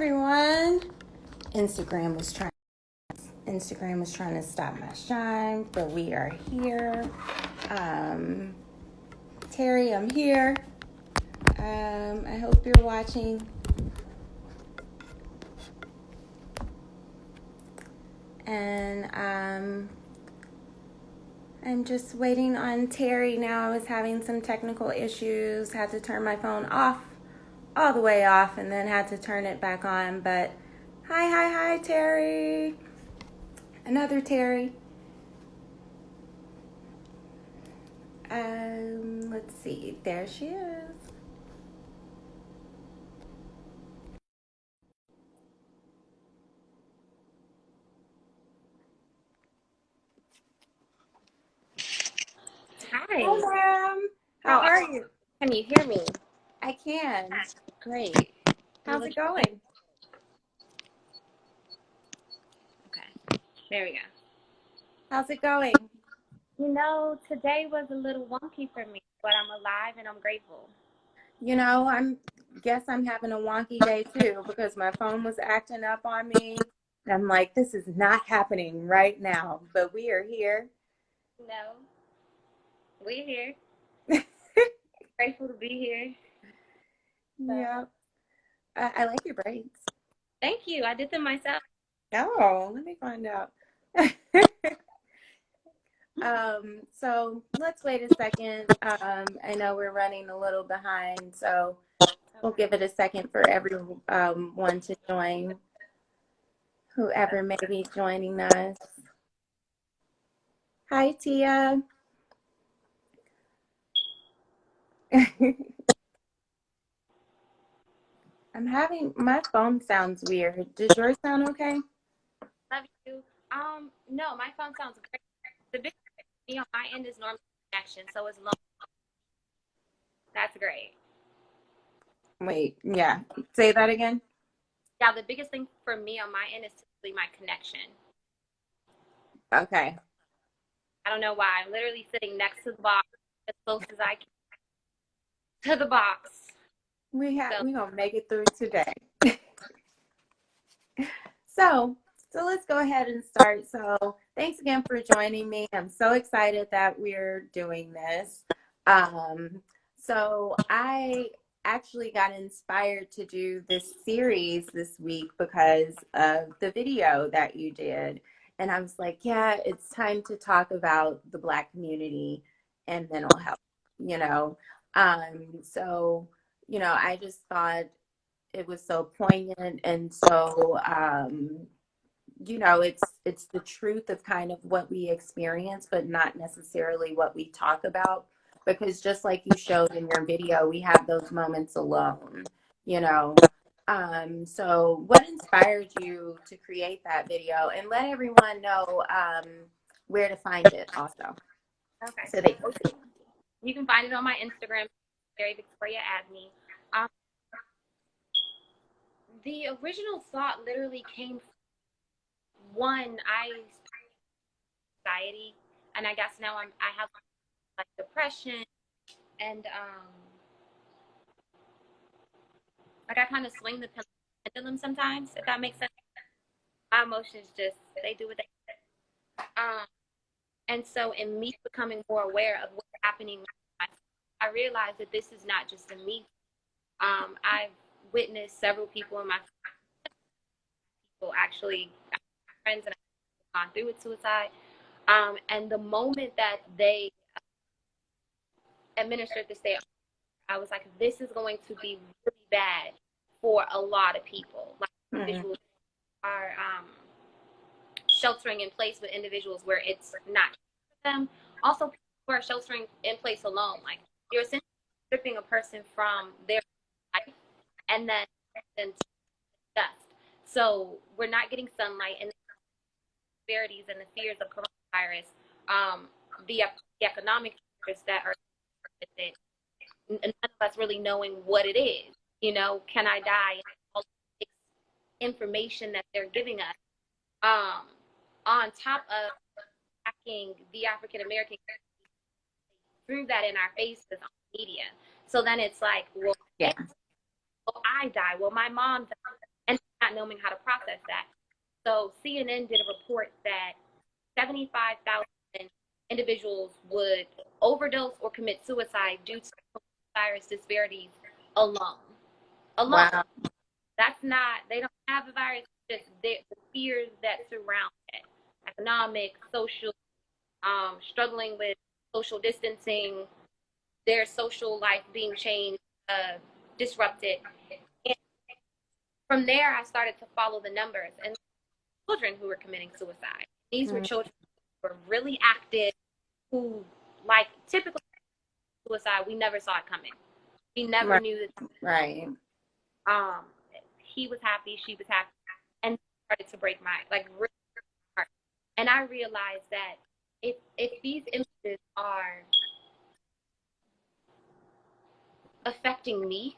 everyone. Instagram was trying to stop my shine, but we are here. Terry, I'm here. I hope you're watching. And I'm just waiting on Terry now. I was having some technical issues, had to turn my phone off, all the way off, and then had to turn it back on. But hi, Terry. Another Terry. Let's see. There she is. Hi. Hi, ma'am. How are you? Can you hear me? I can. Great. How's it going? Okay. There we go. How's it going? You know, today was a little wonky for me, but I'm alive and I'm grateful. You know, guess I'm having a wonky day too because my phone was acting up on me. And I'm like, this is not happening right now, but we are here. No, we're here. Grateful to be here. Yeah. I like your braids. Thank you. I did them myself. Oh, let me find out. So let's wait a second. I know we're running a little behind, so we'll give it a second for everyone to join, whoever may be joining us. Hi, Tia. My phone sounds weird. Does yours sound okay? Love you. No, my phone sounds great. The big thing on my end is normal connection, so it's low. That's great. Wait, yeah. Say that again. Yeah, the biggest thing for me on my end is typically my connection. Okay. I don't know why. I'm literally sitting next to the box as close as I can to the box. We gonna make it through today. So let's go ahead and start. So thanks again for joining me. I'm so excited that we're doing this. So I actually got inspired to do this series this week because of the video that you did. And I was like, yeah, it's time to talk about the Black community and mental health, you know. So, I just thought it was so poignant and so it's the truth of kind of what we experience but not necessarily what we talk about, because just like you showed in your video, we have those moments alone, you know. So what inspired you to create that video, and let everyone know where to find it also, Okay. so they can see. You can find it on my Instagram, Mary Victoria Abney. The original thought literally came from anxiety, and I guess now I have like depression, and like I kind of swing the pendulum sometimes, if that makes sense. My emotions just they do what they and so in me becoming more aware of what's happening, I realized that this is not just in me. I've witnessed several people in my people actually friends and I've gone through with suicide. And the moment that they administered the stay, I was like, this is going to be really bad for a lot of people. Like individuals are sheltering in place with individuals where it's not for them. Also, people who are sheltering in place alone, like you're essentially stripping a person from their life and then dust. So we're not getting sunlight, and the disparities and the fears of coronavirus, the economic factors that are with it, none of us really knowing what it is. Can I die? All this information that they're giving us, on top of attacking the African American through that in our faces on media. So then it's like, well, Yeah. I die. Well, my mom died. And not knowing how to process that. So CNN did a report that 75,000 individuals would overdose or commit suicide due to virus disparities alone. Wow. That's not, they don't have the virus, just the fears that surround it. Economic, social, struggling with social distancing, their social life being changed, disrupted. And from there, I started to follow the numbers and children who were committing suicide. These were children who were really active, who, like, typically suicide, we never saw it coming. We never Right. knew that. Right. He was happy, she was happy, and started to break my, like, really heart. And I realized that if these images are affecting me,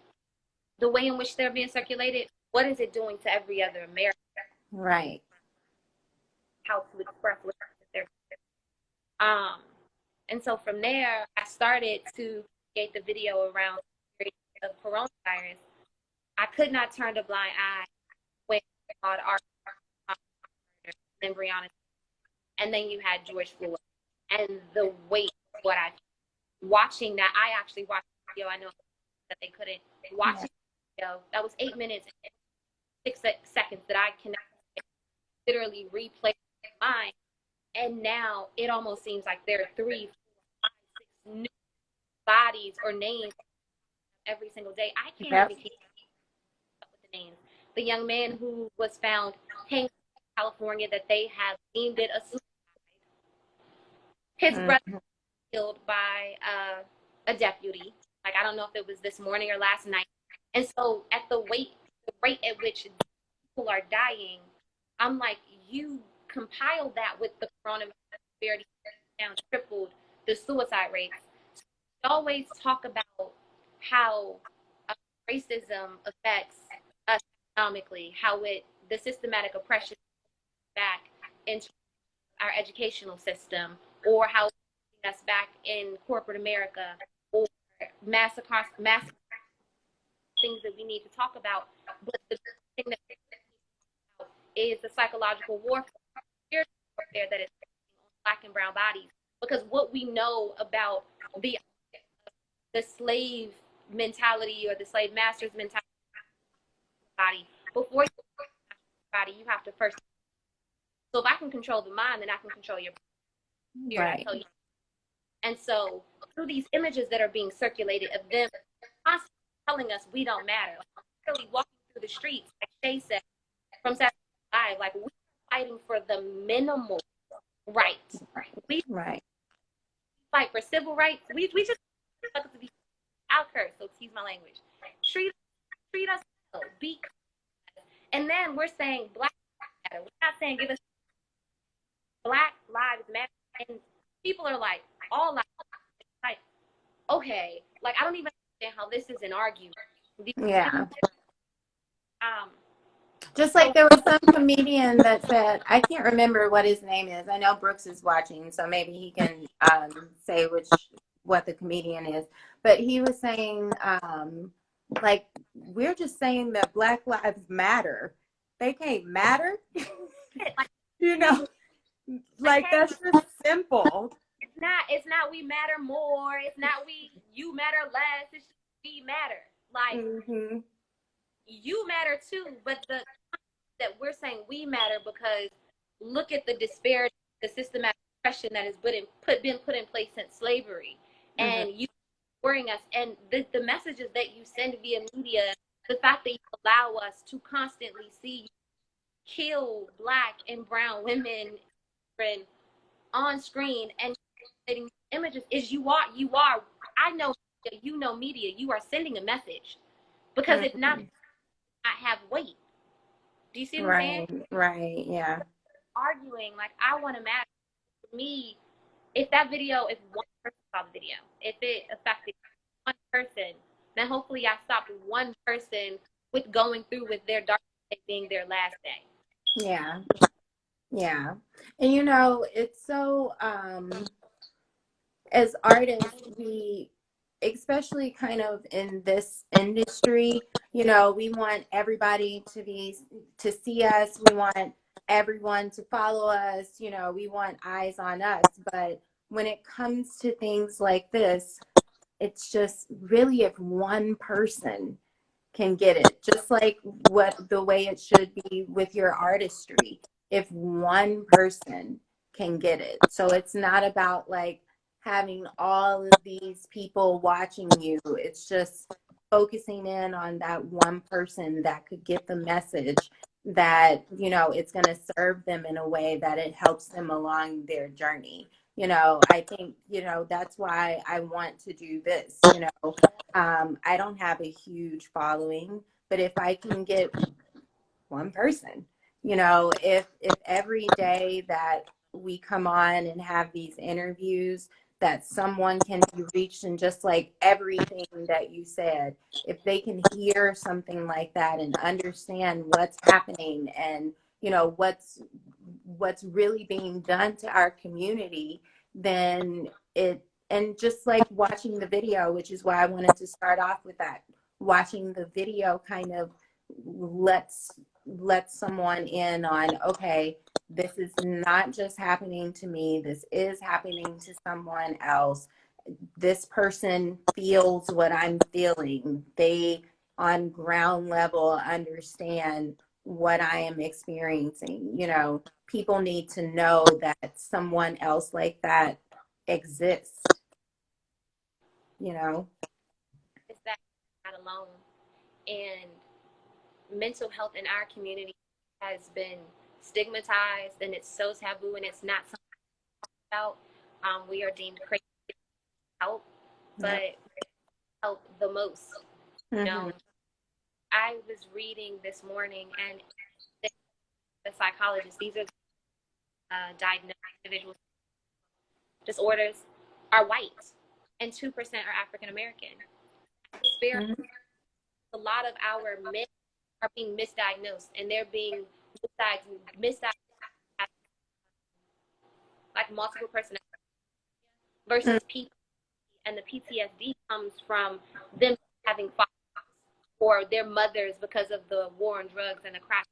the way in which they're being circulated, what is it doing to every other American? Right. How to express what they're and so from there, I started to create the video around the coronavirus. I could not turn a blind eye when God and Breonna, and then you had George Floyd, and the weight of what I watching that. I actually watched the video. I know that they couldn't watch the video. That was 8 minutes and 6 seconds that I can literally replay in my mind. And now it almost seems like there are 3, 4, 5, 6 new bodies or names every single day. I can't even keep up with the names. The young man who was found hanging in California that they have deemed it a suicide. His brother was killed by a deputy. Like, I don't know if it was this morning or last night. And so at the rate at which people are dying, I'm like, you compile that with the coronavirus disparity down, tripled the suicide rates. So we always talk about how racism affects us economically, how the systematic oppression back into our educational system, or how it's us back in corporate America, or mass things that we need to talk about. But the thing that is the psychological warfare that is on Black and brown bodies. Because what we know about the slave mentality or the slave master's mentality body, before you body, you have to first. So if I can control the mind, then I can control your body. Right. And so through these images that are being circulated of them constantly telling us we don't matter, like, literally walking through the streets, like Shay said, from Saturday Night Live, like, we're fighting for the minimal rights. We fight for civil rights. We just want to be out curse, so excuse my language. Treat us well, be kind. And then we're saying Black lives matter. We're not saying give us Black lives matter. And people are like, all lives matter. Like, okay, like, I don't even understand how this is an argument. Yeah. Just like there was some comedian that said, I can't remember what his name is. I know Brooks is watching, so maybe he can say what the comedian is. But he was saying, like, we're just saying that Black lives matter. They can't matter. You know, like, that's just simple. It's not we matter more. It's not you matter less. It's just we matter. Like, you matter too, but that we're saying we matter because look at the disparity, the systematic oppression that has been put in place since slavery, and you worrying us, and the messages that you send via media, the fact that you allow us to constantly see you kill Black and brown women on screen and images is you are I know you know media, you are sending a message, because if not, I have weight. Do you see what I'm saying? Right, yeah. Arguing, like, I want to matter. For me, if one person saw the video, if it affected one person, then hopefully I stopped one person with going through with their dark day being their last day. Yeah. Yeah. And you know, it's so as artists, especially kind of in this industry, we want everybody to see us. We want everyone to follow us. We want eyes on us. But when it comes to things like this, it's just really if one person can get it, just like what the way it should be with your artistry. If one person can get it. So it's not about like having all of these people watching you. It's just focusing in on that one person that could get the message that, it's going to serve them in a way that it helps them along their journey. I think, that's why I want to do this. I don't have a huge following, but if I can get one person, if every day that we come on and have these interviews, that someone can be reached, and just like everything that you said, if they can hear something like that and understand what's happening, and what's really being done to our community, then it and just like watching the video, which is why I wanted to start off with that, watching the video kind of lets someone in on, okay, this is not just happening to me, this is happening to someone else. This person feels what I'm feeling. They on ground level understand what I am experiencing. People need to know that someone else like that exists, you know? It's that not alone. And mental health in our community has been stigmatized, and it's so taboo, and it's not something about. We are deemed crazy to help, Yep. but help the most. You Mm-hmm. know, I was reading this morning, and the psychologists, these are diagnosed individuals with disorders, are white, and 2% are African American. Mm-hmm. A lot of our men are being misdiagnosed, and they're being misdiagnosed like multiple personality versus people, and the PTSD comes from them having fathers or their mothers because of the war on drugs and the crack.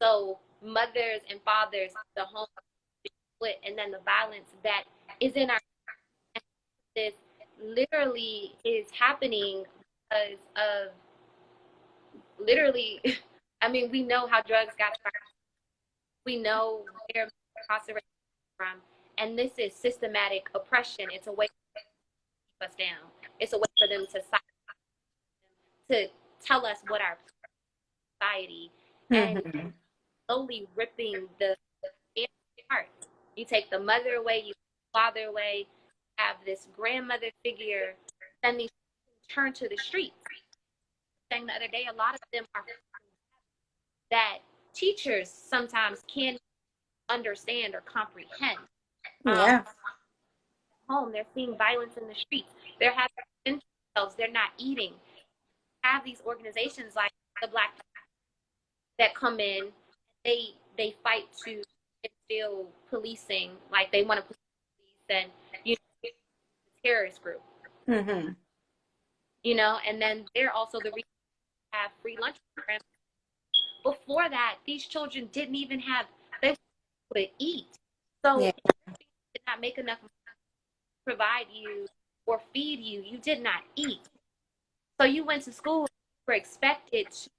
So mothers and fathers, the home split, and then the violence that is in our this literally is happening because of literally. I mean, we know how drugs got started. We know where incarceration from, and this is systematic oppression. It's a way to keep us down. It's a way for them to tell us what our society, and Mm-hmm. slowly ripping the apart. You take the mother away, you take the father away, have this grandmother figure, then these turn to the streets. Saying the other day, a lot of them are that teachers sometimes can't understand or comprehend. Um, Yeah. Home, they're seeing violence in the streets. They're having themselves. They're not eating. Have these organizations like the Black that come in, they fight to instill policing, like they want to police and terrorist group, Mm-hmm. and then they're also the reason to have free lunch programs. Before that, these children didn't even have they to eat. Yeah. So did not make enough money to provide you or feed you. You did not eat. So you went to school, you were expected to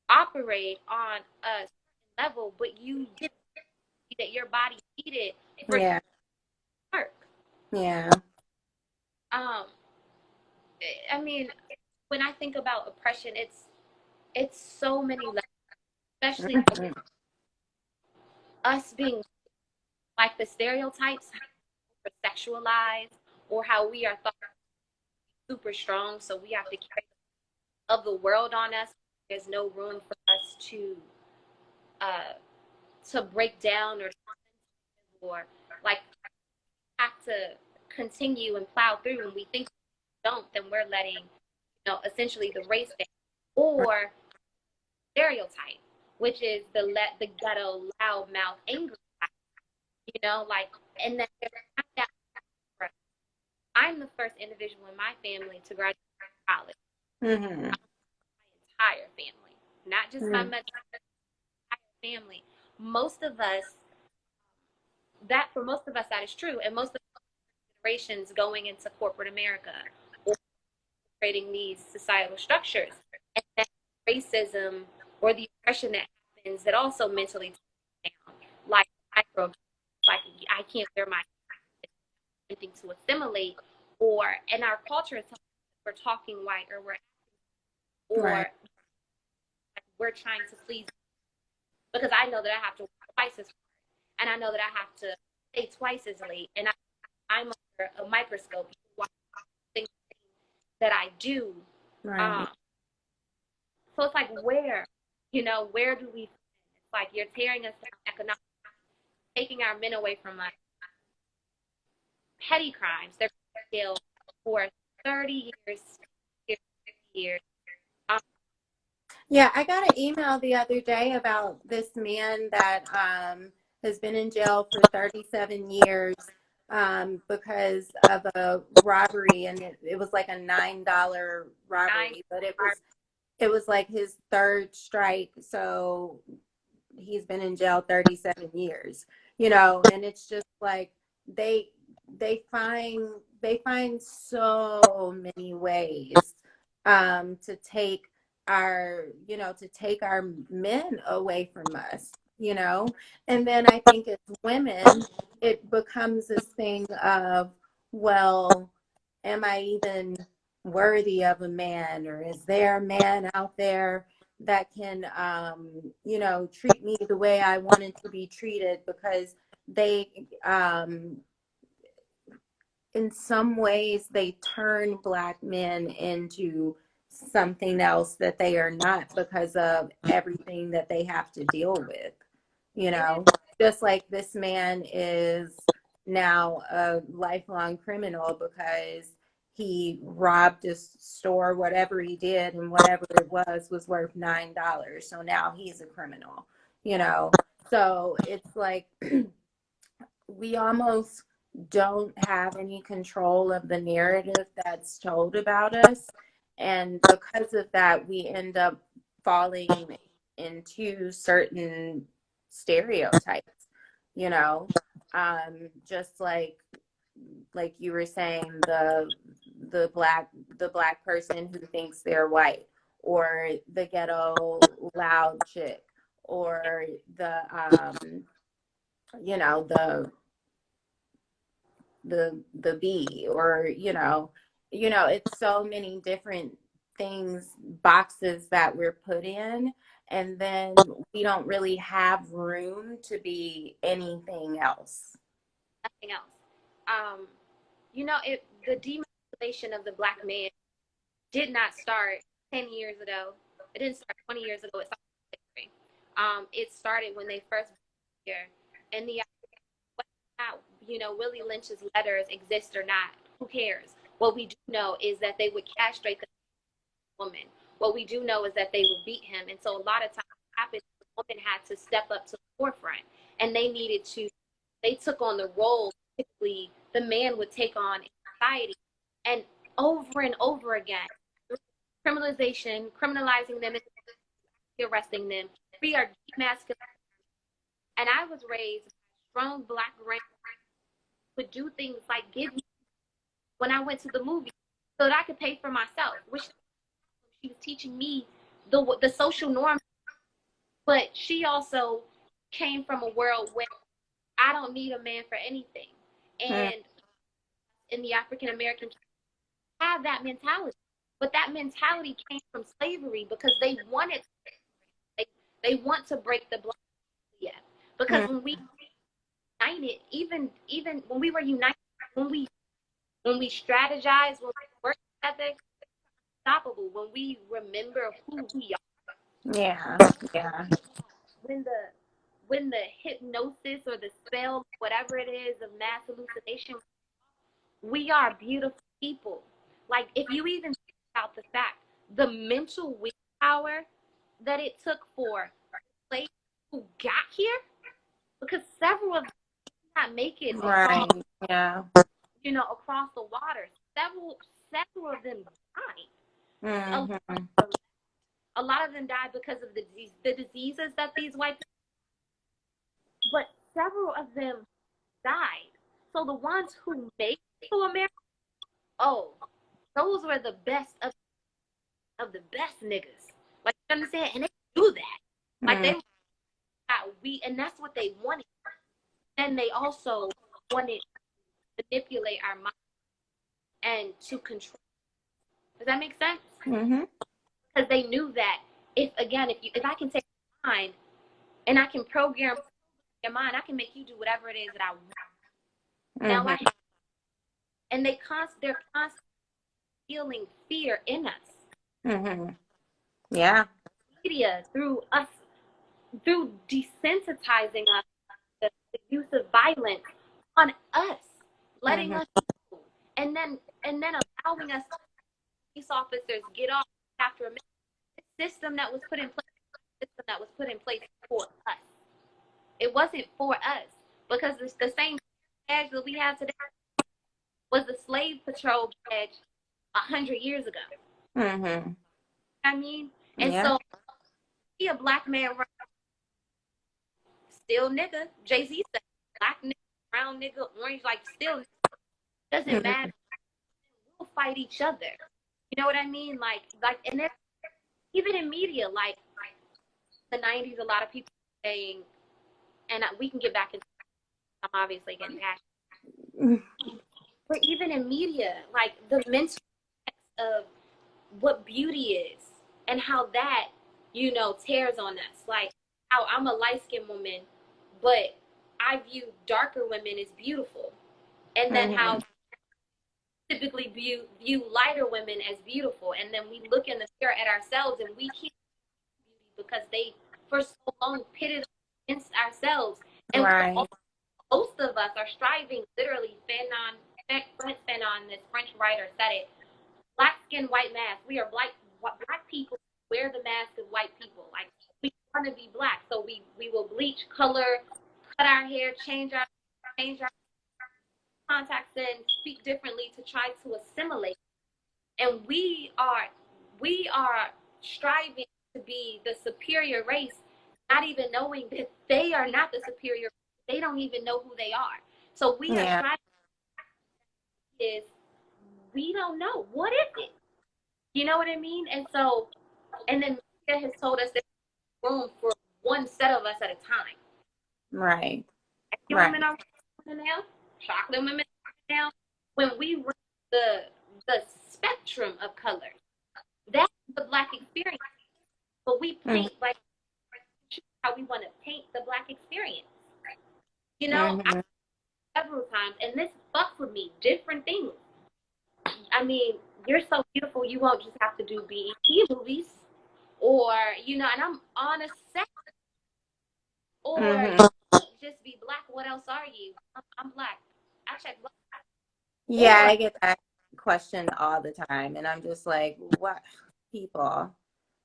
operate on a certain level, but you didn't see that your body needed for Yeah. work. Yeah. Um, I mean, when I think about oppression, it's so many levels, especially Mm-hmm. us being like the stereotypes for sexualized, or how we are thought super strong, so we have to carry of the world on us. There's no room for us uh break down or like have to continue and plow through. When we think we don't, then we're letting essentially the race down, or stereotype, which is the ghetto loud mouth angry, like, and then there's not that I'm the first individual in my family to graduate college. Mm-hmm. My entire family, not just my Mm-hmm. entire family. Most of us, that for most of us, that is true. And most of the generations going into corporate America or creating these societal structures. And that racism or the oppression that happens that also mentally takes down, like micro, like I can't wear my anything to assimilate, or in our culture, we're talking white or Right. like we're trying to please because I know that I have to work twice as hard, and I know that I have to stay twice as late, and I'm under a microscope things that I do. Right. Um, so it's like where do we? It's like you're tearing us down economically, taking our men away from us. Petty crimes, they're jailed for 30 years, years. Um, Yeah, I got an email the other day about this man that has been in jail for 37 years because of a robbery, and it was like a $9 nine, robbery, but it was like his third strike, so he's been in jail 37 years, and it's just like they they find so many ways to take our men away from us. And then I think as women it becomes this thing of, well, am I even worthy of a man, or is there a man out there that can treat me the way I wanted to be treated? Because they in some ways they turn Black men into something else that they are not, because of everything that they have to deal with, you it is know just like this man is now a lifelong criminal because he robbed a store, whatever he did, and whatever it was worth $9. So now he's a criminal, you know so it's like we almost don't have any control of the narrative that's told about us. And because of that, we end up falling into certain stereotypes, you know, just like you were saying, the black person who thinks they're white, or the ghetto loud chick, or the the bee, or it's so many different things, boxes that we're put in, and then we don't really have room to be anything else. nothing else. Um, the demonization of the Black man did not start 10 years ago. It didn't start 20 years ago. It started with slavery. It started when they first here, and the Willie Lynch's letters exist or not, who cares? What we do know is that they would castrate the woman. What we do know is that they would beat him, and so a lot of times what happened, the woman had to step up to the forefront, and they took on the role typically the man would take on in society, and over and over again, criminalizing them, and arresting them. We are demasculating, and I was raised by a strong Black grandmother would do things like give me when I went to the movie so that I could pay for myself, which she was teaching me the social norms. But she also came from a world where I don't need a man for anything. Mm, And in the African American have that mentality. But that mentality came from slavery because they, they want to break the block. Yeah. Because mm, when we united, even when we were united, when we strategize, when we work together, unstoppable. When we remember who we yeah, yeah, when the hypnosis or the spell, whatever it is, of mass hallucination, we are beautiful people. Like if you even think about the fact, the mental willpower that it took for slaves who got here, because several of them did not make it across. right, yeah, across the water. Several of them died. Mm-hmm. A lot of them died because of the diseases that these white people, but several of them died. So the ones who made it to America, oh, those were the best of the best niggas. Like, you understand? And they do that. Like, Mm-hmm. and that's what they wanted. And they also wanted to manipulate our mind and to control. Does that make sense? Mm-hmm. Because they knew that if I can take your mind and I can program your mind, I can make you do whatever it is that I want. Now and they're constantly feeling fear in us. Mm-hmm. Yeah. Media through desensitizing us the use of violence on us, letting Mm-hmm. us know, and then allowing us police officers get off after a minute. System that was put in place for us. It wasn't for us because it's the same badge that we have today was the slave patrol badge 100 years ago. Mm-hmm. I mean, and Yeah. so be a black man, still nigga. Jay-Z said, black nigga, brown nigga, orange, like still doesn't Mm-hmm. matter. We'll fight each other. You know what I mean? And then even in media, like the '90s, a lot of people saying, and we can get back into. I'm obviously getting passionate, but even in media, like the mental of what beauty is and how that tears on us. Like how I'm a light-skinned woman, but I view darker women as beautiful, and then Mm-hmm. how typically view lighter women as beautiful, and then we look in the mirror at ourselves and we can't beauty because they for so long pitted us against ourselves, and Right. most of us are striving literally. Fanon, this French writer, said it. Black skin, white mask. We are black people wear the mask of white people. Like we want to be black, so we will bleach, color, cut our hair, change our contacts, and speak differently to try to assimilate. And we are striving to be the superior race, not even knowing that they are not the superior. They don't even know who they are. So we are Yeah. striving. Is we don't know what is it. You know what I mean? And so, and then media has told us there's room for one set of us at a time. Right. Asian Right. women are now, chocolate women are now. When we reach the spectrum of color, that's the black experience. But we paint like how we want to paint the black experience. Mm-hmm. Several times, and this fucks with me. Different things. I mean, you're so beautiful, you won't just have to do BET movies, or and I'm on a set, or Mm-hmm. just be black. What else are you? I'm black. I check black. Yeah, Or I get that question all the time, and I'm just like, what people?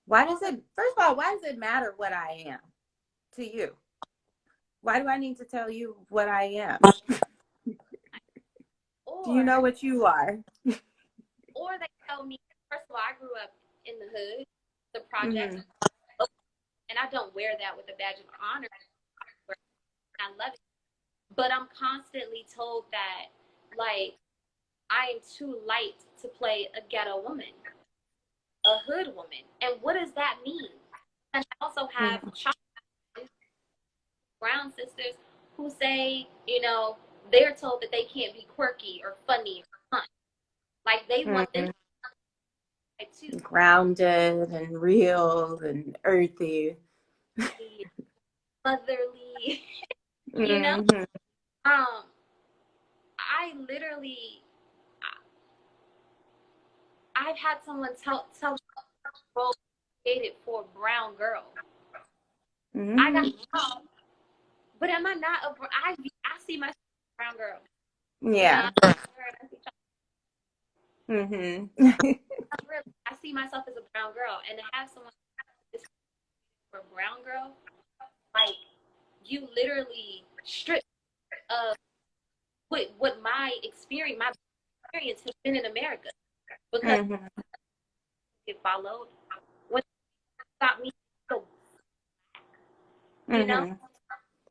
Why does it? First of all, why does it matter what I am to you? Why do I need to tell you what I am? Do you or know what you are? or they tell me. First of all, I grew up in the hood, the projects, Mm-hmm. and I don't wear that with a badge of honor. I love it, but I'm constantly told that like I am too light to play a ghetto woman, a hood woman. And what does that mean? And I also have brown sisters who say, they're told that they can't be quirky or funny or fun. Like they want them Mm-hmm. to Grounded and real and earthy. be motherly, you know? Mm-hmm. Um, I literally, I've had someone tell me role created for a brown girl. I got Mm-hmm. but am I not I see myself as a brown girl. Yeah. Mm-hmm. I see myself as a brown girl, and to have someone for a brown girl, like you literally strip of what my experience has been in America because Mm-hmm. it followed what got me so, you know. Mm-hmm.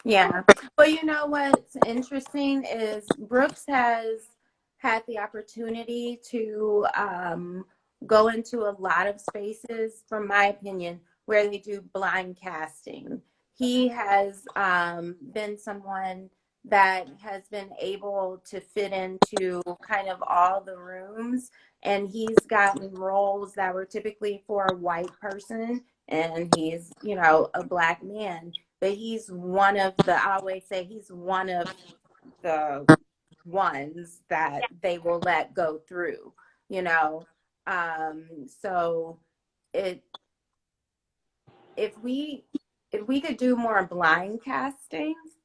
Yeah. Well, you know what's interesting is Brooks has had the opportunity to go into a lot of spaces, from my opinion, where they do blind casting. He has been someone that has been able to fit into kind of all the rooms, and he's gotten roles that were typically for a white person, and he's, a black man, but he's one of the, I always say he's one of the ones that Yeah, they will let go through, you know. So it if we if we could do more blind castings,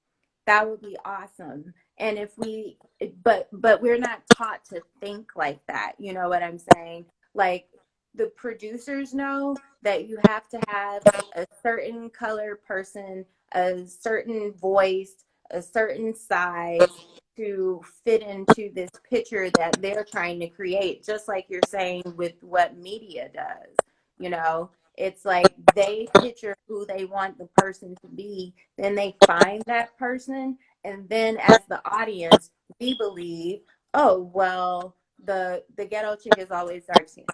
that would be awesome. And if we but we're not taught to think like that, you know what I'm saying? Like, the producers know that you have to have a certain color person, a certain voice, a certain size to fit into this picture that they're trying to create, just like you're saying with what media does, you know. It's like they picture who they want the person to be, then they find that person, and then as the audience, we believe, oh well, the ghetto chick is always dark skinned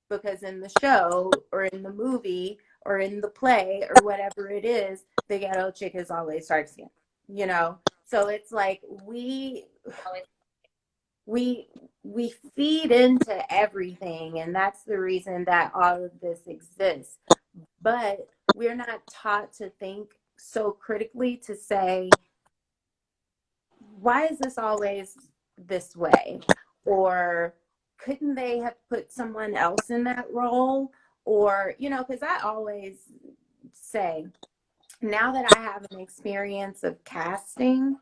because in the show or in the movie or in the play or whatever it is, the ghetto chick is always dark skinned, you know. So it's like we we feed into everything, and that's the reason that all of this exists. But we're not taught to think so critically to say, why is this always this way? Or couldn't they have put someone else in that role? Or, because I always say, now that I have an experience of casting,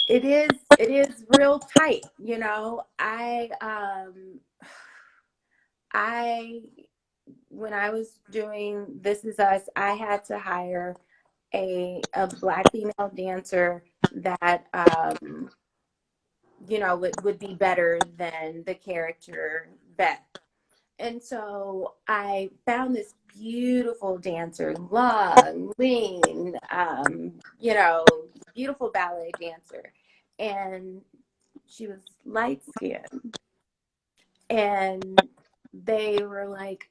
it is real tight, I when I was doing This Is Us, I had to hire a black female dancer that would be better than the character Beth. And so I found this beautiful dancer, long, lean, beautiful ballet dancer. And she was light skinned. And they were like,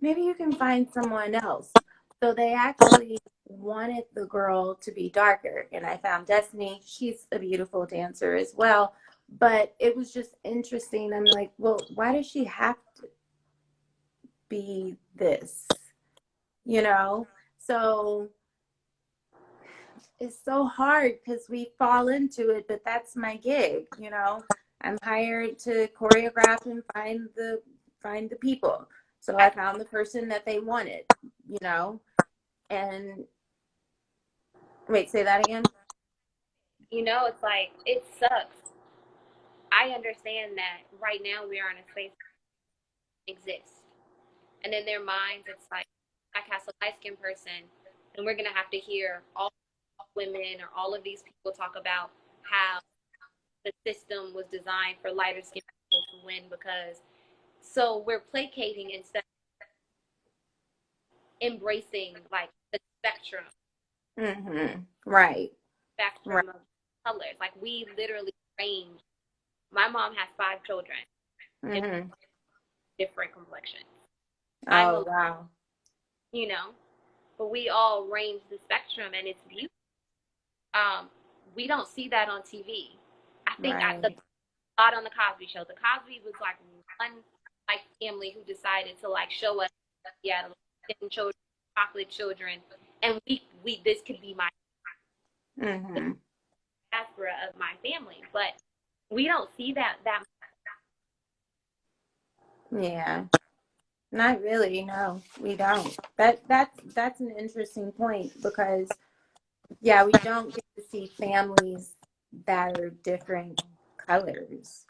maybe you can find someone else. So they actually wanted the girl to be darker. And I found Destiny. She's a beautiful dancer as well. But it was just interesting. I'm like, well, why does she have to be this? You know? So it's so hard because we fall into it, but that's my gig, I'm hired to choreograph and find the people. So I found the person that they wanted, you know. And wait, say that again. It's like it sucks. I understand that right now we are in a space that exists, and in their minds, it's like I cast a light skinned person, and we're gonna have to hear all women or all of these people talk about how the system was designed for lighter skinned people to win because so we're placating instead of embracing like the Mm-hmm. Right. Right. spectrum of colors. Like we literally range. My mom has 5 children in Mm-hmm. different complexions. I'm Oh, a, wow. you know, but we all range the spectrum and it's beautiful. We don't see that on TV. I think the Right. lot on the Cosby Show. The Cosby was like one like family who decided to like show us yeah, like, children, chocolate children, and we this could be my Mm-hmm. diaspora of my family, but we don't see that. Yeah. Not really, no, we don't. That's an interesting point because yeah, we don't get to see families that are different colors.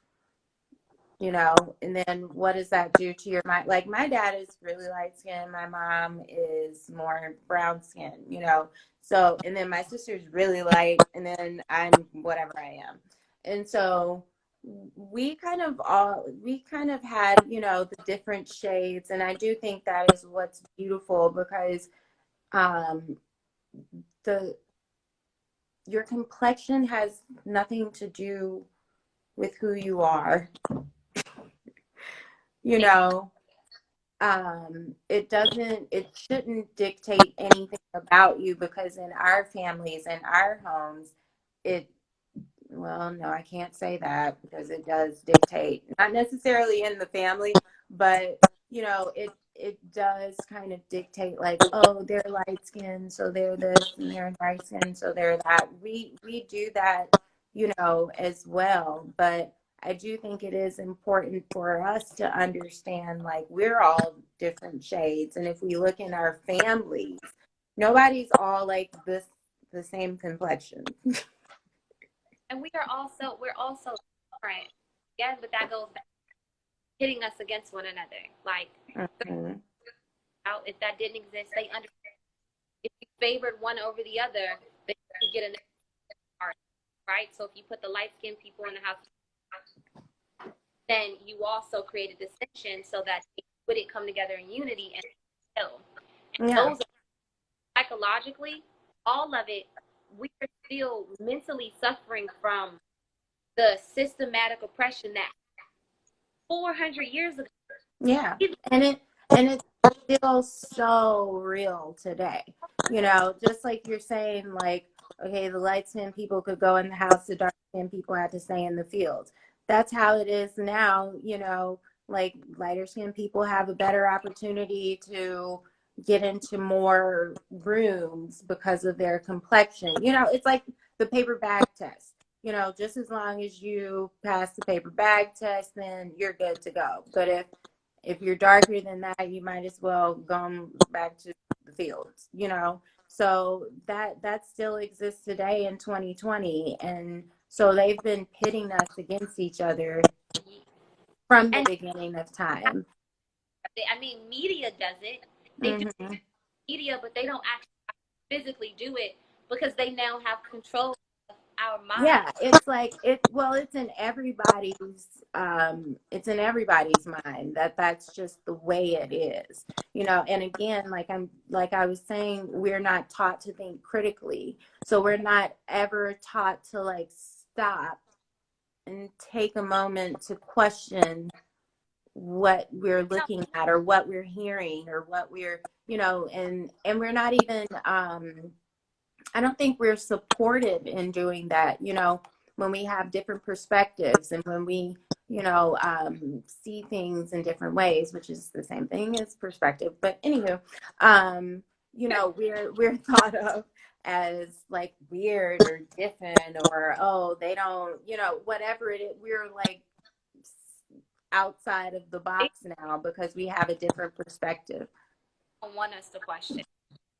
you know, and then what does that do to your mind? Like my dad is really light skinned, my mom is more brown skinned, you know. So, and then my sister's really light, and then I'm whatever I am. And so we kind of had, you know, the different shades, and I do think that is what's beautiful because um the your complexion has nothing to do with who you are, you know. It shouldn't dictate anything about you because in our families and our homes, it, well, no, I can't say that because it does dictate, not necessarily in the family, but you know, it does kind of dictate like, oh, they're light skinned, so they're this, and they're dark skinned, so they're that. We do that, you know, as well. But I do think it is important for us to understand like we're all different shades. And if we look in our families, nobody's all like this the same complexion. And we're also different. Again, but that goes back to hitting us against one another. Like Mhm. if that didn't exist, they under if you favored one over the other, then you could get another part, right? So if you put the light skinned people in the house, then you also created distinction so that they wouldn't come together in unity and kill. And Yeah. those are psychologically, all of it, we are still mentally suffering from the systematic oppression that 400 years ago. Yeah. And it's still so real today. You know, just like you're saying, like, okay, the light skinned people could go in the house, the dark skinned people had to stay in the fields. That's how it is now, you know, like lighter skinned people have a better opportunity to get into more rooms because of their complexion. You know, it's like the paper bag test. You know, just as long as you pass the paper bag test, then you're good to go. But if you're darker than that, you might as well go back to the fields, you know. So that still exists today in 2020, and so they've been pitting us against each other from the And beginning of time. I mean, media does it. They do Hmm. media, but they don't actually physically do it because they now have control of our Yeah, minds. it's like it's in everybody's mind that that's just the way it is, you know. And again, like I was saying, we're not taught to think critically, so we're not ever taught to like stop and take a moment to question what we're looking at or what we're hearing or what we're, you know. And we're not even I don't think we're supported in doing that, you know, when we have different perspectives and when we, you know, see things in different ways, which is the same thing as perspective. But anywho, you know, we're thought of as like weird or different or oh, they don't, you know, whatever it is, we're like outside of the They box now because we have a different perspective. don't want us to question. It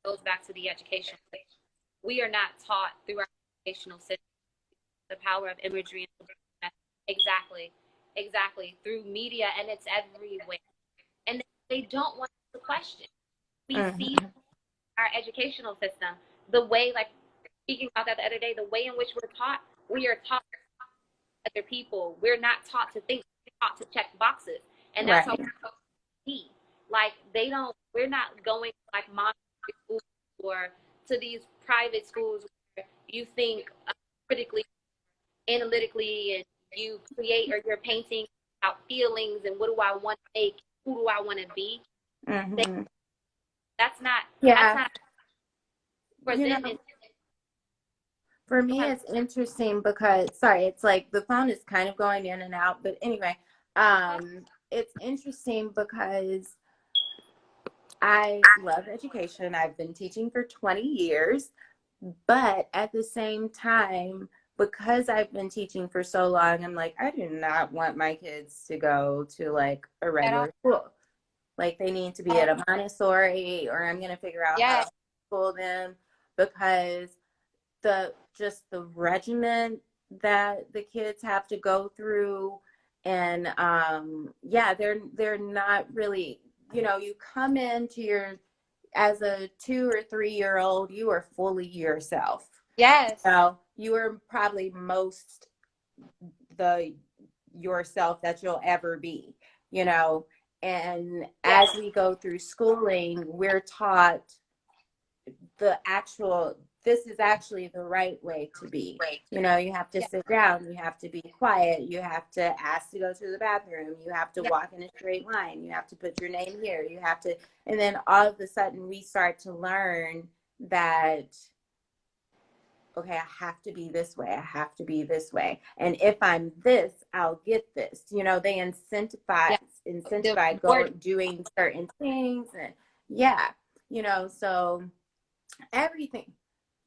goes back to the education system. We are not taught through our educational system the power of imagery and exactly, exactly through media, and it's everywhere. And they don't want us to question. We see Hmm. our educational system the way, like speaking about that the other day, the way in which we're taught. We are taught other people. We're not taught to think. We're taught to check boxes, and that's how Right. we're taught to be. Like they don't. We're not going to like monetary schools or to these private schools where you think critically, analytically, and you create or you're painting out feelings and what do I want to make, who do I want to be. They, Hmm. that's not. That's Yeah. not You present. know, for Go me, ahead. it's interesting because, sorry, it's like the phone is kind of going in and out. But anyway, it's interesting because I love education. I've been teaching for 20 years, but at the same time, because I've been teaching for so long, I'm like, I do not want my kids to go to like a At all. regular school. Like they need to be at a Montessori, or I'm going to figure out how Yeah. to school them because the just the regiment that the kids have to go through And yeah, they're not really, you come into your, as a 2 or 3 year old, you are fully yourself. Yes. You are probably most the yourself that you'll ever be, you know. And as Yes. we go through schooling, we're taught the actual, this is actually the right way to be. You have to Yes. sit down, you have to be quiet, you have to ask to go to the bathroom, you have to Yes. walk in a straight line, you have to put your name here, you have to, and then all of a sudden we start to learn that, okay, I have to be this way, I have to be this way, and if I'm this, I'll get this. They incentivize Yes. The go word. doing certain things. And yeah, so everything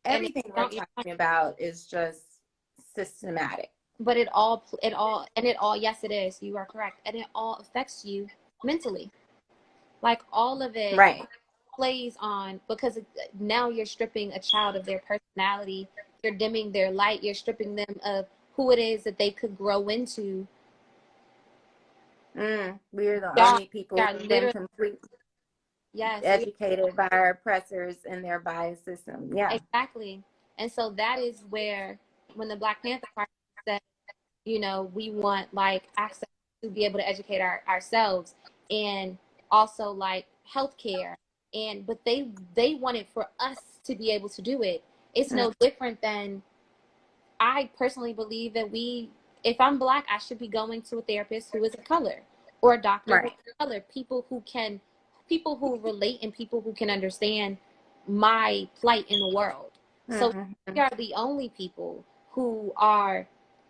And everything we're talking about is just systematic. but it all, yes, it is. You are correct. And it all affects you mentally. Like all of it Right. plays on because now you're stripping a child of their personality. You're dimming their light. You're stripping them of who it is that they could grow into. We're the Y'all, only people y'all who've been literally, completely yes, educated by our oppressors and their bias system. Yeah. exactly. And so that is where, when the Black Panther Party said, we want like access to be able to educate ourselves, and also like healthcare, but they wanted for us to be able to do it. It's Mm, no different than, I personally believe that if I'm Black, I should be going to a therapist who is of color, or a doctor who is right. of color. People who relate, and people who can understand my plight in the world. So we Mm-hmm. are the only people who are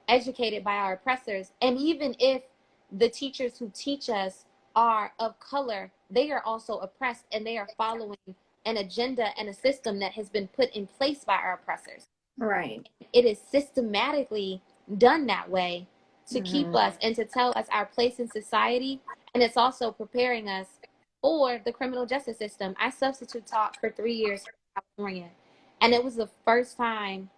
educated by our oppressors. And even if the teachers who teach us are of color, they are also oppressed, and they are following an agenda and a system that has been put in place by our oppressors. Right. It is systematically done that way to keep Mm-hmm. us and to tell us our place in society. And it's also preparing us for the criminal justice system. I substitute taught for 3 years in California, and it was the first time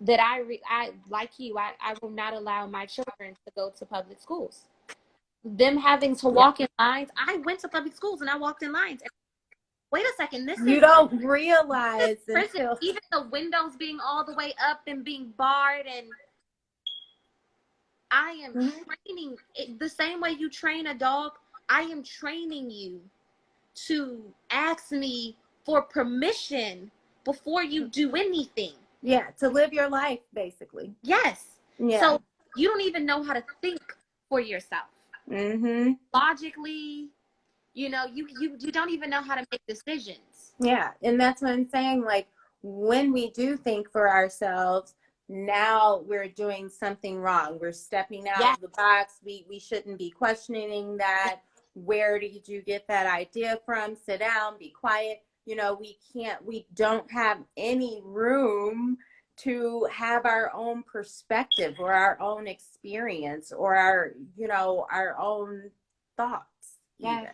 that I like you, I will not allow my children to go to public schools. Them having to Yeah. walk in lines. I went to public schools and I walked in lines. And wait a second, this You is don't realize prison. until. Even the windows being all the way up and being barred, and I am Mhm. training it the same way you train a dog. I am training you to ask me for permission before you do anything. Yeah, to live your life, basically. Yes. Yeah. So you don't even know how to think for yourself. Mm-hmm. Logically, you don't even know how to make decisions. Yeah, and that's what I'm saying. Like, when we do think for ourselves, now we're doing something wrong. We're stepping out Yes. of the box. We shouldn't be questioning that. Where did you get that idea from? Sit down, be quiet. We don't have any room to have our own perspective or our own experience or our own thoughts even.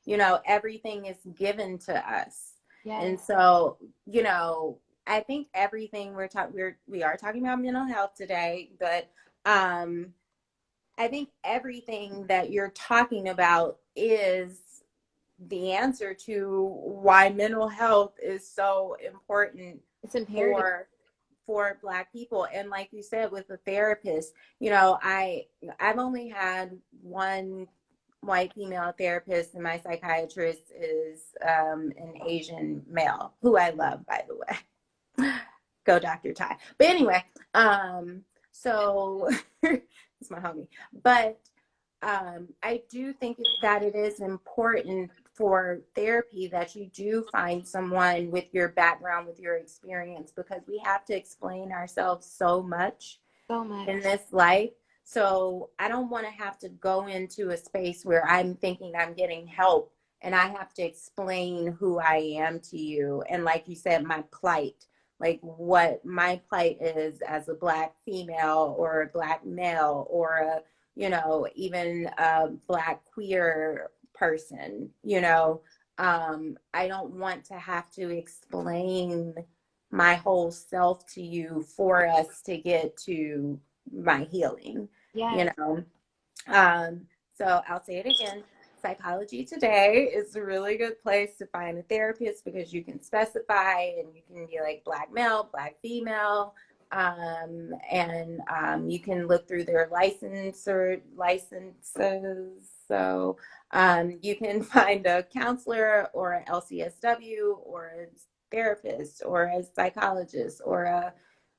Yes. Everything is given to us. Yes. And so, I think everything we are talking about mental health today, but I think everything that you're talking about is the answer to why mental health is so important It's imperative. for Black people. And like you said, with the therapist, I've only had one white female therapist, and my psychiatrist is an Asian male who I love, by the way. Go Dr. Ty. But anyway, so it's my homie. But I do think that it is important for therapy that you do find someone with your background, with your experience, because we have to explain ourselves so much So much. in this life. So I don't want to have to go into a space where I'm thinking I'm getting help and I have to explain who I am to you. And like you said, my plight, like what my plight is as a Black female or a Black male or even a Black queer person, I don't want to have to explain my whole self to you for us to get to my healing, you Yes. know. So I'll say it again. Psychology Today is a really good place to find a therapist because you can specify and you can be like black male, black female, and you can look through their license or licenses. So you can find a counselor or an LCSW or a therapist or a psychologist or a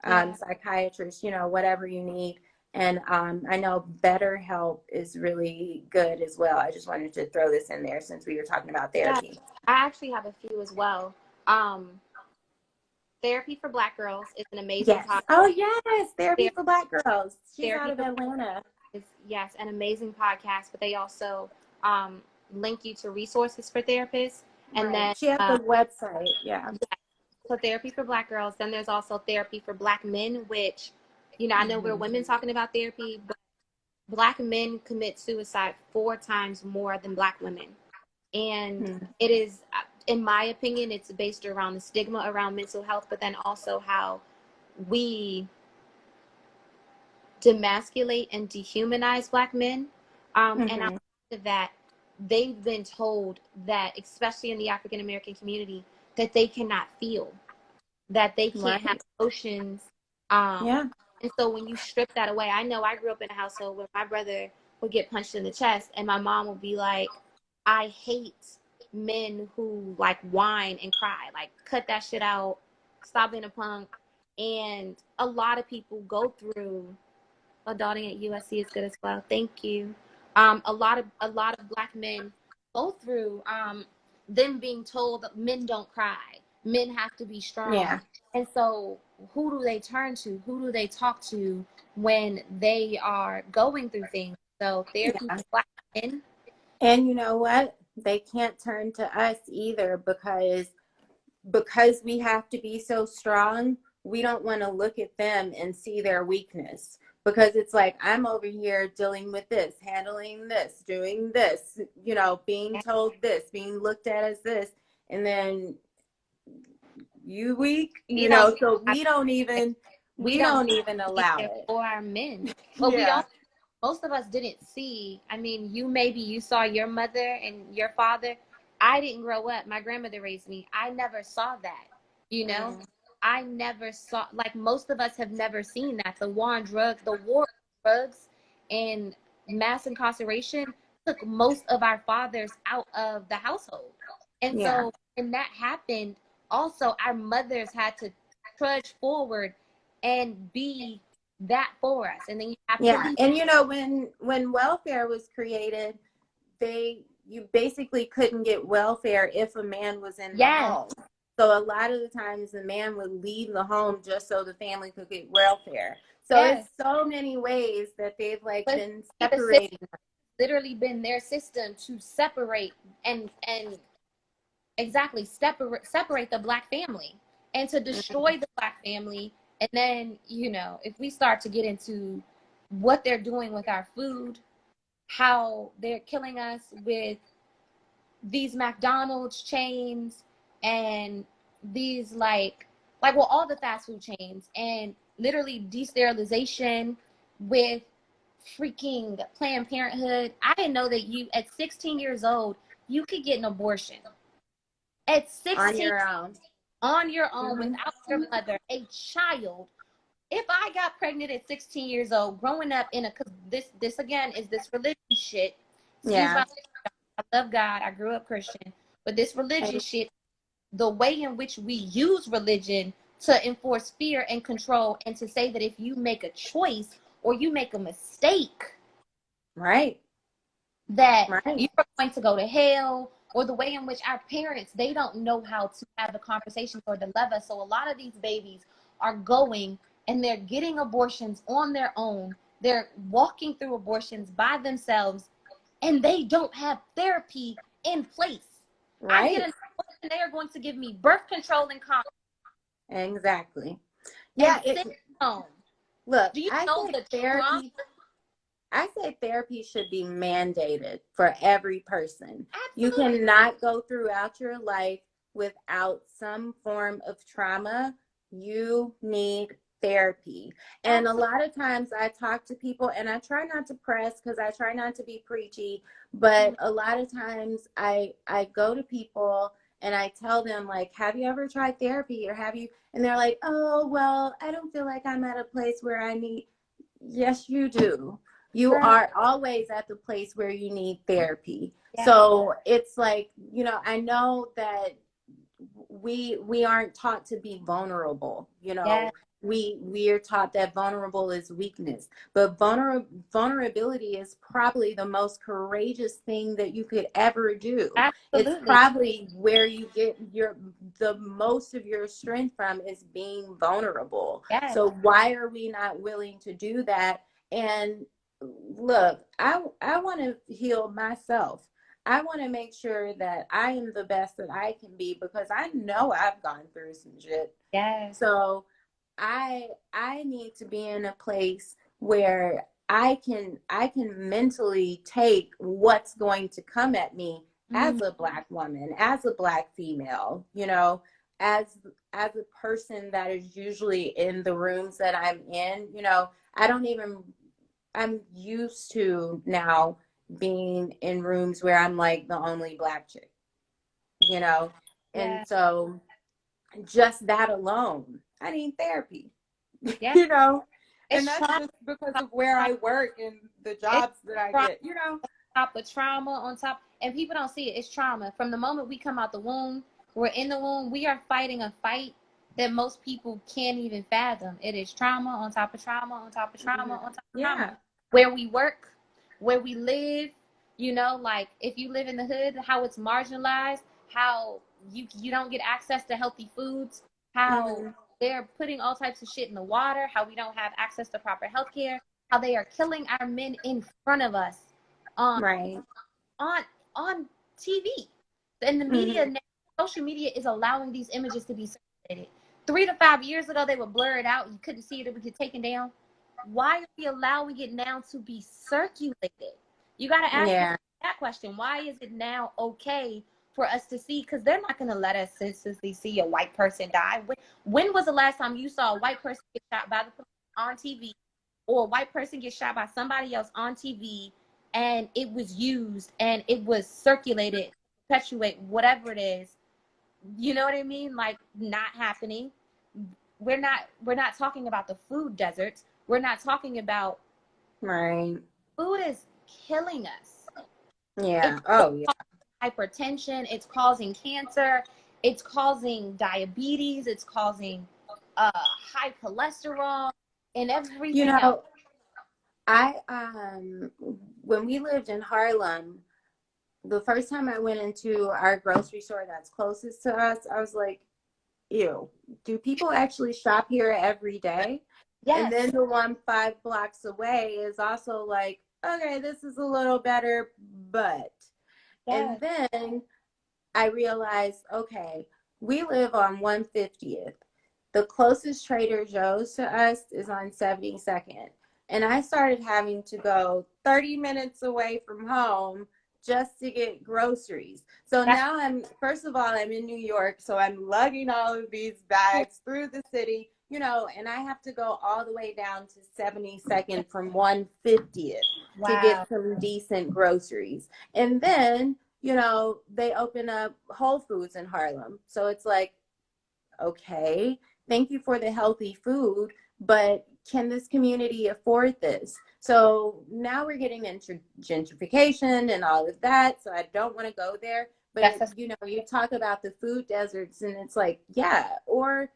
Yeah. psychiatrist, whatever you need. And I know BetterHelp is really good as well. I just wanted to throw this in there since we were talking about Yeah. therapy. I actually have a few as well. Um, Therapy for Black Girls is an amazing Yes. podcast. Oh, yes. Therapy Ther- for Black girls. She's out Therapy of for Atlanta. Black is, yes, an amazing podcast, but they also um, link you to resources for therapists. And Right. then She has a website. Yeah. for Therapy for Black Girls, then there's also Therapy for Black Men, which, I know we're Mm-hmm. women talking about therapy, but Black men commit suicide 4 times more than Black women. And it is, in my opinion, it's based around the stigma around mental health, but then also how we demasculate and dehumanize Black men. And Mm-hmm. outside of that, they've been told that, especially in the African American community, that they cannot feel, that they can't have Right. emotions. Um, Yeah. and so when you strip that away, I know I grew up in a household where my brother would get punched in the chest, and my mom would be like, I hate men who like whine and cry. Like, cut that shit out. Stop being a punk. And a lot of people go through adulting at USC is good as well. Thank you. A lot of Black men go through them being told that men don't cry, men have to be strong, Yeah. and so who do they turn to? Who do they talk to when they are going through things? So therapy Yeah. for Black men. And you know what? They can't turn to us either because we have to be so strong, we don't want to look at them and see their weakness because it's like I'm over here dealing with this, handling this, doing this, being told this, being looked at as this, and then you weak, We don't. so we We don't don't even be allow there it. for our men, but we Yeah. don't. Most of us didn't see. I mean, you saw your mother and your father. I didn't grow up. My grandmother raised me. I never saw that. You know, Mm, I never saw, like most of us have never seen that. The war on drugs and mass incarceration took most of our fathers out of the household. And yeah. so when that happened, also our mothers had to trudge forward and be that for us. And then you have Yeah. police. And when welfare was created, you basically couldn't get welfare if a man was in the Yes, home. So a lot of the times the man would leave the home just so the family could get welfare. So yes. it's so many ways that they've like But been the system separating. literally been their system to separate and exactly separate the Black family and to destroy the Black family. And then, if we start to get into what they're doing with our food, how they're killing us with these McDonald's chains and these well, all the fast food chains, and literally desterilisation with freaking Planned Parenthood. I didn't know that you at 16 years old you could get an abortion at On 16 your own. on your own Mhm. without your mother, a child. If I got pregnant at 16 years old, growing up in a, because this again is this religion shit. Excuse Yeah. my, I love God. I grew up Christian, but this religion shit, the way in which we use religion to enforce fear and control, and to say that if you make a choice or you make a mistake, Right. that Right. you're going to go to hell, or the way in which our parents, they don't know how to have the conversations or to love us. So a lot of these babies are going and they're getting abortions on their own. They're walking through abortions by themselves, and they don't have therapy in place. I get Right. an abortion, they are going to give me birth control and condoms Exactly. and Yeah. sit home. Look, Do you know the trauma? I say therapy should be mandated for every person. You Absolutely. cannot go throughout your life without some form of trauma. You need therapy. And a Absolutely. lot of times I talk to people, and I try not to press because I try not to be preachy, but a lot of times I go to people and I tell them, like, have you ever tried therapy, or have you, and they're like, oh, well, I don't feel like I'm at a place where I need. Yes, you do. You Girl, are always at the place where you need therapy. yes, So it's like, I know that we aren't taught to be vulnerable. yes, We are taught that vulnerable is weakness, but vulnerability is probably the most courageous thing that you could ever do. It's absolutely. probably where you get the most of your strength from, is being vulnerable. Yes. So why are we not willing to do that? And look, I want to heal myself. I want to make sure that I am the best that I can be, because I know I've gone through some shit. Yes. So I need to be in a place where I can mentally take what's going to come at me Mm, as a Black woman, as a Black female, as as a person that is usually in the rooms that I'm in. I don't even I'm used to now being in rooms where I'm like the only Black chick, you know? And yeah. so just that alone, I need therapy, Yeah. you know? And It's that's trauma. just because of where I work and the It's jobs that I trauma get. on top of trauma on top, and people don't see it. It's trauma. From the moment we come out the womb, we're in the womb, we are fighting a fight that most people can't even fathom. It is trauma on top of trauma on top of trauma Mhm. on top of trauma. Yeah. Where we work, where we live, like if you live in the hood, how it's marginalized, how you don't get access to healthy foods, how Hmm. they're putting all types of shit in the water, how we don't have access to proper health care, how they are killing our men in front of us on Right. on on TV. And the media Hmm. now, social media is allowing these images to be circulated. 3 to 5 years ago, they were blurred out. You couldn't see it; it would get taken down. Why are we allowing it now to be circulated? You got to ask Yeah. that question. Why is it now okay for us to see? Because they're not going to let us senselessly see a white person die. When was the last time you saw a white person get shot by the police on TV, or a white person get shot by somebody else on TV, and it was used and it was circulated, perpetuate whatever it is? You know what I mean? Like, not happening. We're not talking about the food deserts. We're not talking about Right. food is killing us. Yeah. It's Oh, yeah. hypertension, it's causing cancer, it's causing diabetes, it's causing high cholesterol and You everything else. know, I when we lived in Harlem, the first time I went into our grocery store that's closest to us, I was like, ew, do people actually shop here every day? And then Yes, the one 5 blocks away is also like, okay, this is a little better, but. And yes, then I realized, okay, we live on 150th. The closest Trader Joe's to us is on 72nd. And I started having to go 30 minutes away from home just to get groceries. So that's now first of all, I'm in New York. So I'm lugging all of these bags through the city, and I have to go all the way down to 72nd from 150th to wow. get some decent groceries. And then they open up Whole Foods in Harlem. So it's like, okay, thank you for the healthy food, but can this community afford this? So now we're getting into gentrification and all of that. So I don't want to go there. That's But, a, you talk about the food deserts, and it's like, yeah, or,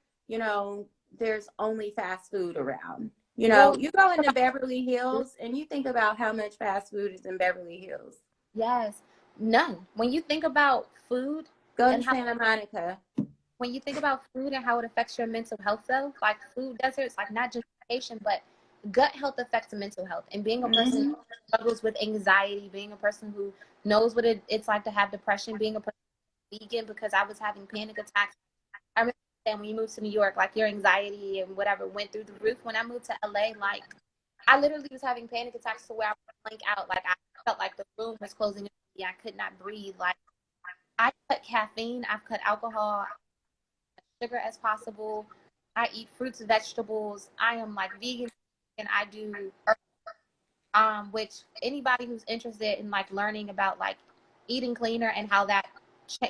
there's only fast food around. well, You go into Beverly Hills and you think about how much fast food is in Beverly Hills. yes, none. When you think about food Go to and how Santa Monica. when you think about food and how it affects your mental health, though, like food deserts, like not just education, but gut health affects mental health. And being a person Hmm. who struggles with anxiety, being a person who knows what it's like to have depression, being a person vegan, because I was having panic attacks. I remember saying when you moved to New York, like your anxiety and whatever went through the roof. When I moved to LA, like I literally was having panic attacks to where I would blank out. Like I felt like the room was closing in on me. I could not breathe. Like I cut caffeine, I've cut alcohol, sugar as possible. I eat fruits and vegetables. I am like vegan, and I do which anybody who's interested in like learning about like eating cleaner and how that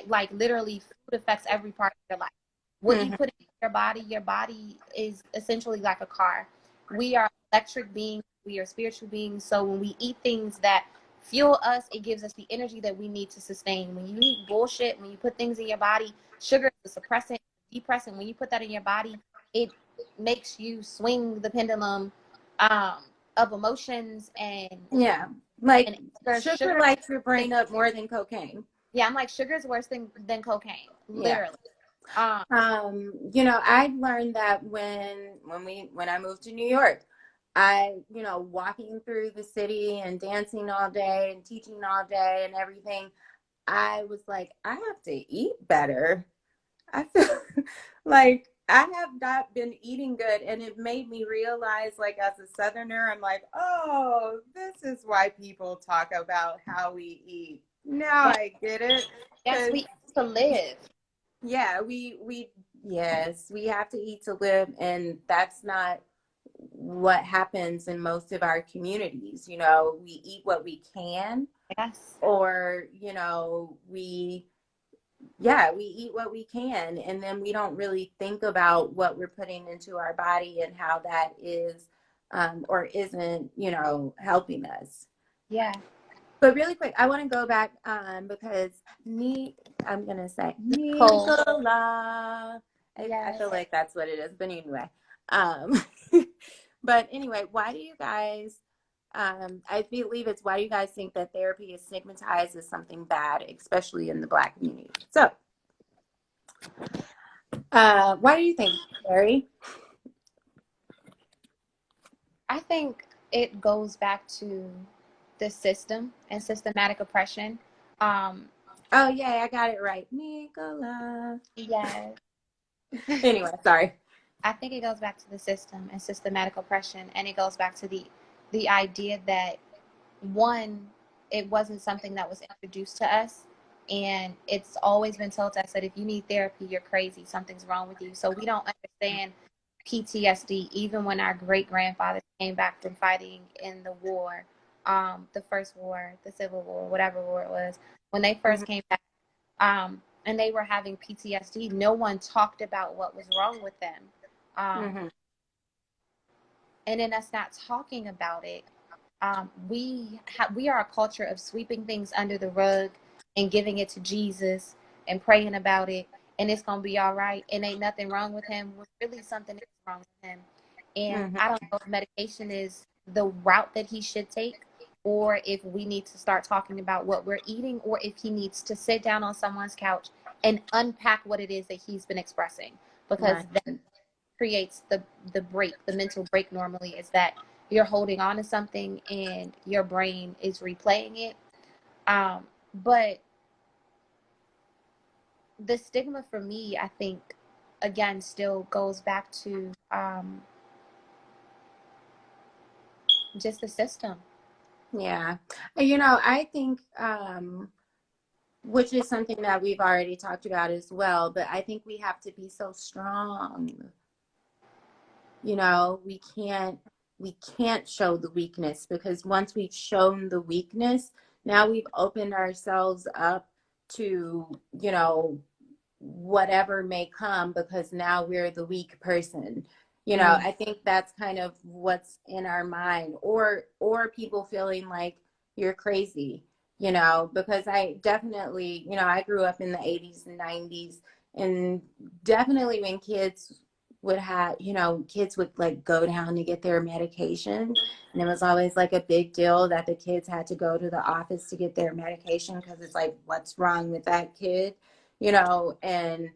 like literally food affects every part of your life. What you Mhm. put in your body is essentially like a car. We are electric beings, we are spiritual beings. So when we eat things that fuel us, it gives us the energy that we need to sustain. When you eat bullshit, when you put things in your body, sugar is a suppressant, depressant. When you put that in your body, it makes you swing the pendulum um, of emotions Yeah. Like and sugar sugar. lights your brain up more than cocaine. Yeah, I'm like sugar is worse than cocaine, Yeah. literally. Um, I learned that when I moved to New York, walking through the city and dancing all day and teaching all day and everything, I was like, I have to eat better. I feel like I have not been eating good, and it made me realize, like, as a Southerner, I'm like, oh, this is why people talk about how we eat. Now yes, I get it. yes, Because we eat to live. yeah, yes, we have to eat to live, and that's not what happens in most of our communities. We eat what we can, Yes, or we eat what we can, and then we don't really think about what we're putting into our body and how that is or isn't, helping us. yeah, But really quick, I want to go back because I'm gonna say cold. Nicola. I Yes, feel like that's what it is, but anyway. Um, but anyway, why do you guys? I believe it's why do you guys think that therapy is stigmatized as something bad, especially in the Black community? So, why do you think, Carrie? I think it goes back to the system and systematic oppression. Um, Oh, yeah, I got it right, Nicola. yes, Anyway, sorry. I think it goes back to the system and systematic oppression, and it goes back to the idea that one, it wasn't something that was introduced to us. And it's always been told to us that if you need therapy, you're crazy, something's wrong with you. So we don't understand PTSD, even when our great grandfathers came back from fighting in the war, the first war, the Civil War, whatever war it was, when they Mm-hmm, first came back, and they were having PTSD, no one talked about what was wrong with them. Um, mm-hmm, and in us not talking about it, we are a culture of sweeping things under the rug and giving it to Jesus and praying about it, and it's gonna be all right. And ain't nothing wrong with him. When really something is wrong with him. And mm-hmm. I don't know if medication is the route that he should take, or if we need to start talking about what we're eating, or if he needs to sit down on someone's couch and unpack what it is that he's been expressing, because Right. that creates the mental break. Normally is that you're holding on to something and your brain is replaying it. But the stigma for me, I think, again, still goes back to just the system. Yeah. I think, which is something that we've already talked about as well, but I think we have to be so strong. We can't show the weakness, because once we've shown the weakness, now we've opened ourselves up to, whatever may come, because now we're the weak person. Mm. I think that's kind of what's in our mind, or people feeling like you're crazy, because I definitely, I grew up in the 80s and 90s, and definitely when kids would like go down to get their medication, and it was always like a big deal that the kids had to go to the office to get their medication, because it's like, what's wrong with that kid? And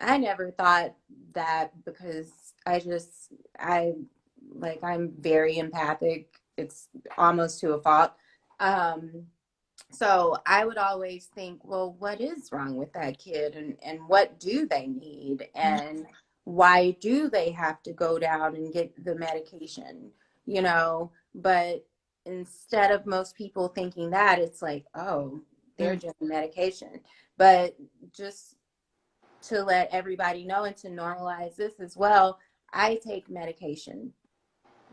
I never thought that, because I I'm very empathic. It's almost to a fault. Um, so I would always think, well, what is wrong with that kid, and what do they need, and why do they have to go down and get the medication, but instead of most people thinking that, it's like, oh, they're Mm. just medication. But just to let everybody know and to normalize this as well, I take medication,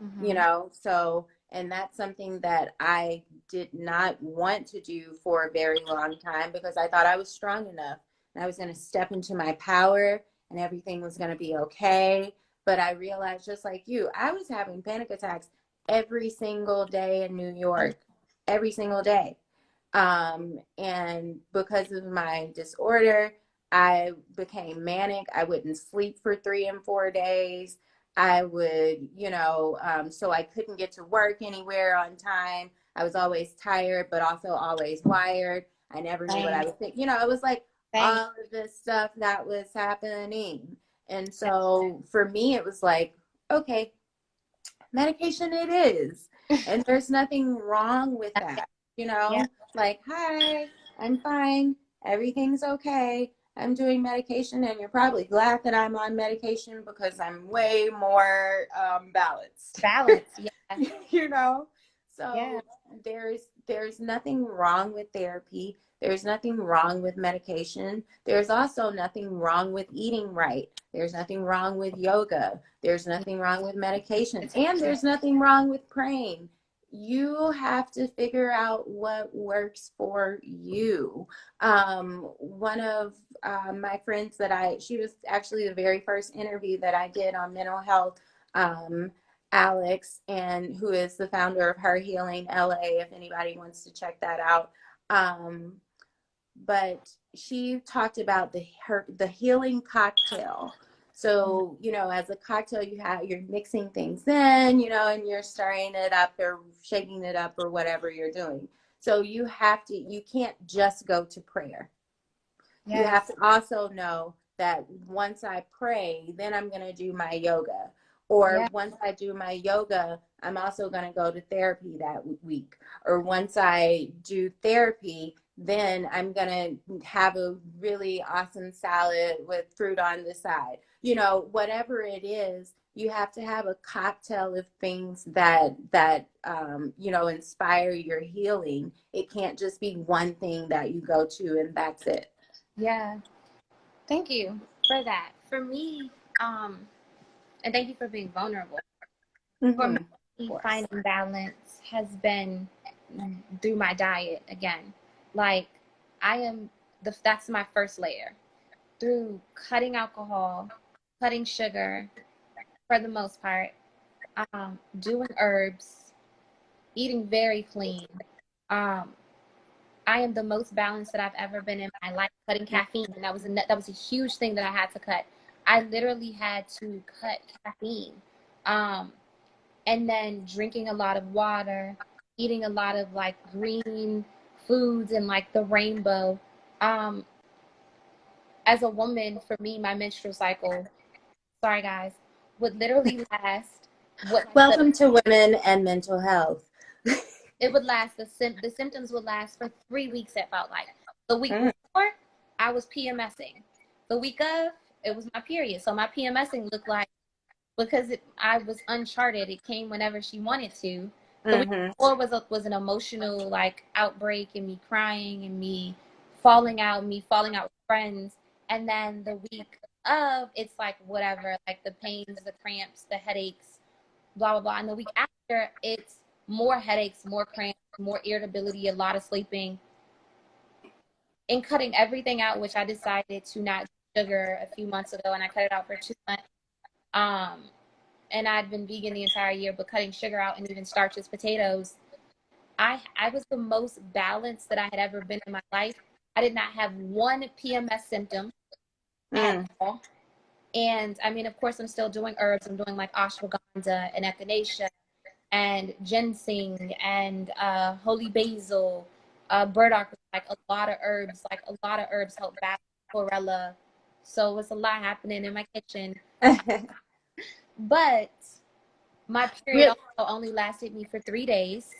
you Mm-hmm. know, so, and that's something that I did not want to do for a very long time because I thought I was strong enough and I was going to step into my power and everything was going to be okay. But I realized, just like you, I was having panic attacks every single day in New York, every single day. And because of my disorder, I became manic. I wouldn't sleep for 3 and 4 days. I would, so I couldn't get to work anywhere on time. I was always tired, but also always wired. I never knew what I Same. was thinking. It was like Same. all of this stuff that was happening. And so for me, it was like, okay, medication it is. And there's nothing wrong with that, Yeah. like, hi, I'm fine. Everything's okay. I'm doing medication, and you're probably glad that I'm on medication because I'm way more balanced. Balance. Yeah. you know Yeah. so there's nothing wrong with therapy. There's nothing wrong with medication. There's also nothing wrong with eating right. There's nothing wrong with yoga. There's nothing wrong with medication, It's and there's nothing wrong with praying. You have to figure out what works for you. One of my friends she was actually the very first interview that I did on mental health, um, Alex, and who is the founder of Her Healing LA, if anybody wants to check that out. Um, but she talked about the healing cocktail. So, as a cocktail, you're mixing things in, and you're stirring it up or shaking it up or whatever you're doing. So you can't just go to prayer. You have yes. to also know that once I pray, then I'm going to do my yoga. Or Yeah. once I do my yoga, I'm also going to go to therapy that week. Or once I do therapy, then I'm going to have a really awesome salad with fruit on the side. Whatever it is, you have to have a cocktail of things that inspire your healing. It can't just be one thing that you go to and that's it. Yeah. Thank you for that. For me, and thank you for being vulnerable. For Mm-hmm. Of me, course. finding balance has been through my diet again. Like I am that's my first layer. Through cutting alcohol, cutting sugar for the most part, doing herbs, eating very clean. Um, I am the most balanced that I've ever been in my life. Cutting caffeine, and that was a huge thing that I had to cut. I literally had to cut caffeine, um, and then drinking a lot of water, eating a lot of like green foods and like the rainbow. Um, as a woman, for me, my menstrual cycle, sorry guys, would literally last what the Welcome to Women and Mental Health. it would last the symptoms would last for 3 weeks. It felt like the week Mm, before I was PMSing, the week of it was my period. So my PMSing looked like, because I was uncharted, it came whenever she wanted to. The week mm-hmm. before was an emotional like outbreak and me crying and me falling out with friends, and then the week of it's like whatever, like the pains, the cramps, the headaches, blah blah blah. And the week after, it's more headaches, more cramps, more irritability, a lot of sleeping, and cutting everything out, which I decided to not do sugar a few months ago, and I cut it out for 2 months. Um, and I'd been vegan the entire year, but cutting sugar out and even starches, potatoes. I was the most balanced that I had ever been in my life. I did not have one PMS symptom at Mm, all. And I mean, of course, I'm still doing herbs. I'm doing like ashwagandha and echinacea and ginseng and holy basil, burdock, like a lot of herbs help balance chlorella. So it's a lot happening in my kitchen. mm. But my period Really? also only lasted me for 3 days.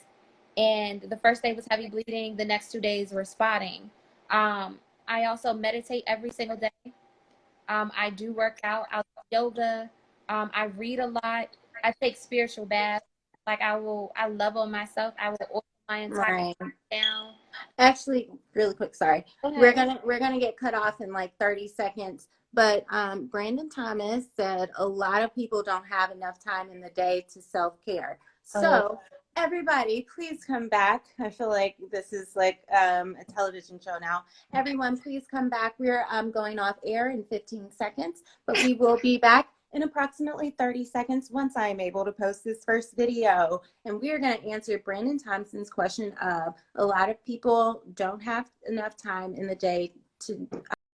And the first day was heavy bleeding. The next 2 days were spotting. I also meditate every single day. I do work out. I do yoga. I read a lot. I take spiritual baths. Like I love on myself. I will order my entire Right. down. Actually, really quick, sorry. We're Okay. gonna get cut off in like 30 seconds. But Brandon Thomas said a lot of people don't have enough time in the day to self-care. Oh, So everybody, please come back. I feel like this is like a television show now. Everyone, please come back. We're going off air in 15 seconds, but we will be back in approximately 30 seconds once I am able to post this first video. And we are going to answer Brandon Thompson's question of a lot of people don't have enough time in the day to